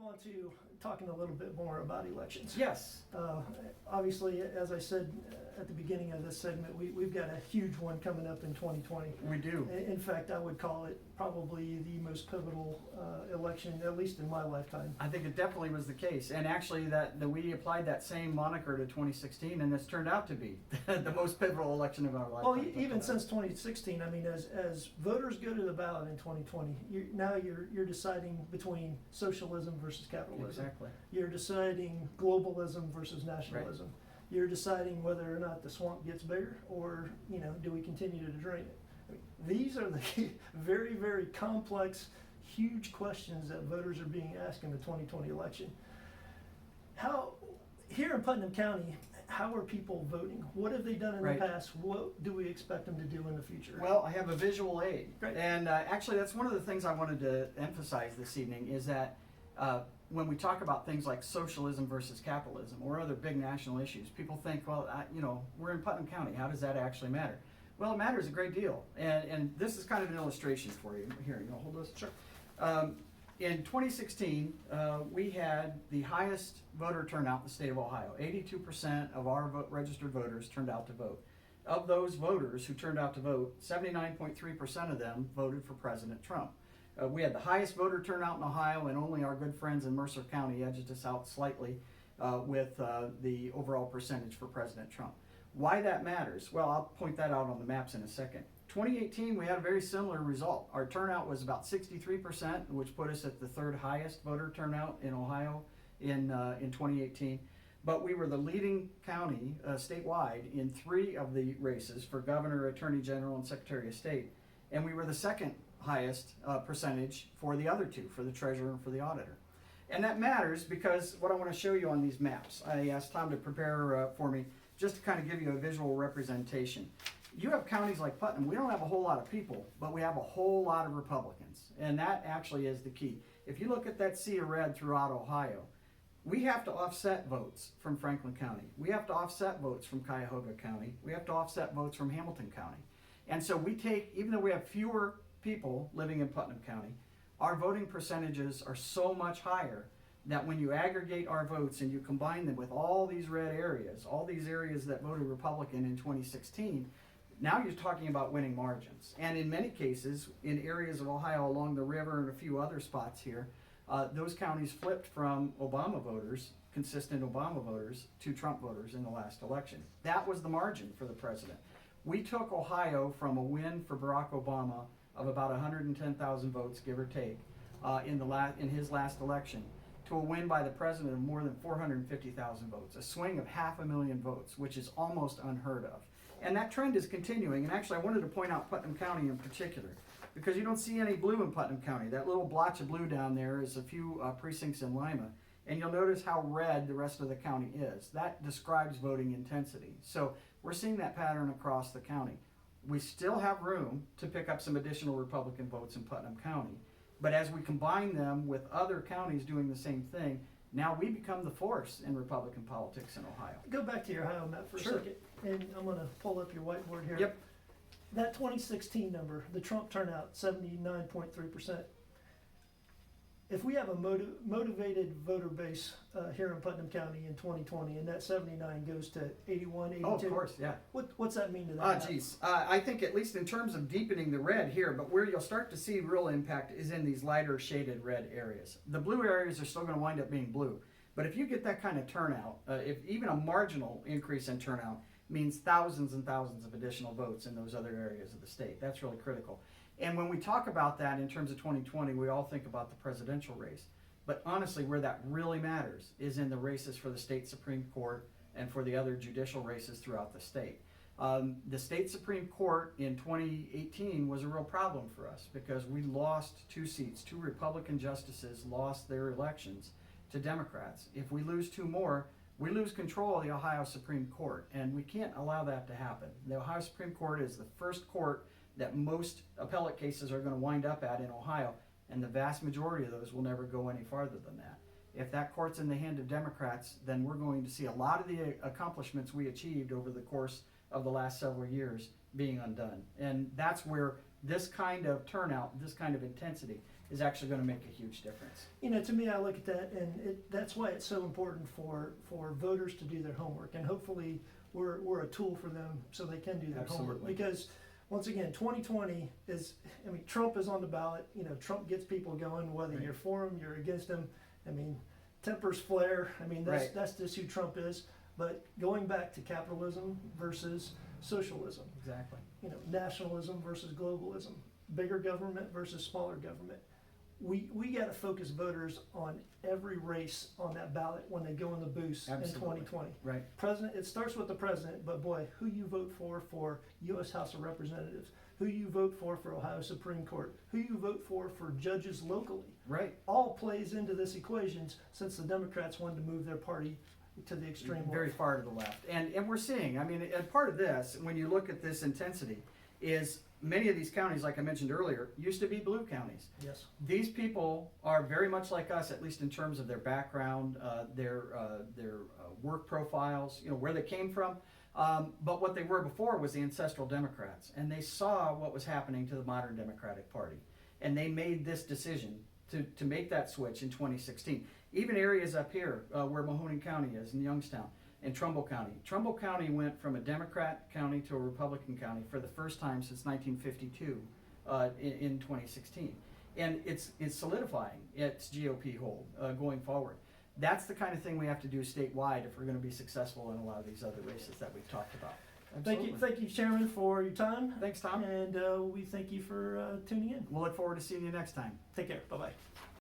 on to talking a little bit more about elections. Yes. Obviously, as I said at the beginning of this segment, we've got a huge one coming up in 2020. We do. In fact, I would call it probably the most pivotal election, at least in my lifetime. I think it definitely was the case. And actually, that we applied that same moniker to 2016, and it's turned out to be the most pivotal election of our lifetime. Well, even since 2016, I mean, as voters go to the ballot in 2020, you're deciding between socialism versus capitalism. Exactly. You're deciding globalism versus nationalism. Right. You're deciding whether or not the swamp gets bigger, or do we continue to drain it? I mean, these are the very, very complex, huge questions that voters are being asked in the 2020 election. Here in Putnam County, how are people voting? What have they done in the past? What do we expect them to do in the future? Well, I have a visual aid. Great. And actually, that's one of the things I wanted to emphasize this evening is that when we talk about things like socialism versus capitalism or other big national issues, people think, well, we're in Putnam County. How does that actually matter? Well, it matters a great deal. And this is kind of an illustration for you. Here, you want to hold this? Sure. In 2016, we had the highest voter turnout in the state of Ohio. 82% of our registered voters turned out to vote. Of those voters who turned out to vote, 79.3% of them voted for President Trump. We had the highest voter turnout in Ohio, and only our good friends in Mercer County edged us out slightly with the overall percentage for President Trump. Why that matters? Well, I'll point that out on the maps in a second. 2018, we had a very similar result. Our turnout was about 63%, which put us at the third highest voter turnout in Ohio in 2018. But we were the leading county statewide in 3 of the races for governor, attorney general, and secretary of state. And we were the second highest percentage for the other 2, for the treasurer and for the auditor. And that matters because what I want to show you on these maps, I asked Tom to prepare for me just to kind of give you a visual representation. You have counties like Putnam. We don't have a whole lot of people, but we have a whole lot of Republicans. And that actually is the key. If you look at that sea of red throughout Ohio, we have to offset votes from Franklin County. We have to offset votes from Cuyahoga County. We have to offset votes from Hamilton County. And so we take, even though we have fewer people living in Putnam County, our voting percentages are so much higher that when you aggregate our votes and you combine them with all these red areas, all these areas that voted Republican in 2016, now you're talking about winning margins. And in many cases, in areas of Ohio along the river and a few other spots here, those counties flipped from Obama voters, consistent Obama voters, to Trump voters in the last election. That was the margin for the president. We took Ohio from a win for Barack Obama of about 110,000 votes, give or take, in his last election, to a win by the president of more than 450,000 votes, a swing of 500,000 votes, which is almost unheard of. And that trend is continuing. And actually, I wanted to point out Putnam County in particular, because you don't see any blue in Putnam County. That little blotch of blue down there is a few precincts in Lima. And you'll notice how red the rest of the county is. That describes voting intensity. So we're seeing that pattern across the county. We still have room to pick up some additional Republican votes in Putnam County. But as we combine them with other counties doing the same thing, now we become the force in Republican politics in Ohio. Go back to your Ohio map for a second, and I'm going to pull up your whiteboard here. Yep. That 2016 number, the Trump turnout, 79.3%. If we have a motivated voter base here in Putnam County in 2020, and that 79 goes to 81, 82. Oh, of course, yeah. What's that mean to that? I think at least in terms of deepening the red here, but where you'll start to see real impact is in these lighter shaded red areas. The blue areas are still going to wind up being blue. But if you get that kind of turnout, if even a marginal increase in turnout means thousands and thousands of additional votes in those other areas of the state, that's really critical. And when we talk about that in terms of 2020, we all think about the presidential race. But honestly, where that really matters is in the races for the state Supreme Court and for the other judicial races throughout the state. The state Supreme Court in 2018 was a real problem for us because we lost 2 seats. 2 Republican justices lost their elections to Democrats. If we lose 2 more, we lose control of the Ohio Supreme Court, and we can't allow that to happen. The Ohio Supreme Court is the first court that most appellate cases are going to wind up at in Ohio, and the vast majority of those will never go any farther than that. If that court's in the hand of Democrats, then we're going to see a lot of the accomplishments we achieved over the course of the last several years being undone. And that's where this kind of turnout, this kind of intensity, is actually going to make a huge difference. You know, to me, I look at that, and that's why it's so important for voters to do their homework, and hopefully we're a tool for them so they can do their homework. Absolutely. Because once again, 2020 is, I mean, Trump is on the ballot. You know, Trump gets people going, whether Right. you're for him, you're against him. I mean, tempers flare. I mean, Right. that's just who Trump is. But going back to capitalism versus socialism, Exactly. you know, nationalism versus globalism, bigger government versus smaller government. We got to focus voters on every race on that ballot when they go in the booths Absolutely. in 2020. Right. President, it starts with the president, but boy, who you vote for U.S. House of Representatives, who you vote for Ohio Supreme Court, who you vote for judges locally, Right. all plays into this equation since the Democrats wanted to move their party to the extreme Very left. far to the left. And we're seeing, I mean, and part of this, when you look at this intensity, is many of these counties, like I mentioned earlier, used to be blue counties. Yes. These people are very much like us, at least in terms of their background, their work profiles, you know, where they came from. But what they were before was the ancestral Democrats, and they saw what was happening to the modern Democratic Party, and they made this decision to make that switch in 2016. Even areas up here where Mahoning County is, in Youngstown, and Trumbull County. Trumbull County went from a Democrat county to a Republican county for the first time since 1952 in 2016. And it's solidifying its GOP hold going forward. That's the kind of thing we have to do statewide if we're going to be successful in a lot of these other races that we've talked about. Thank you, Chairman, for your time. Thanks, Tom. And we thank you for tuning in. We'll look forward to seeing you next time. Take care. Bye-bye.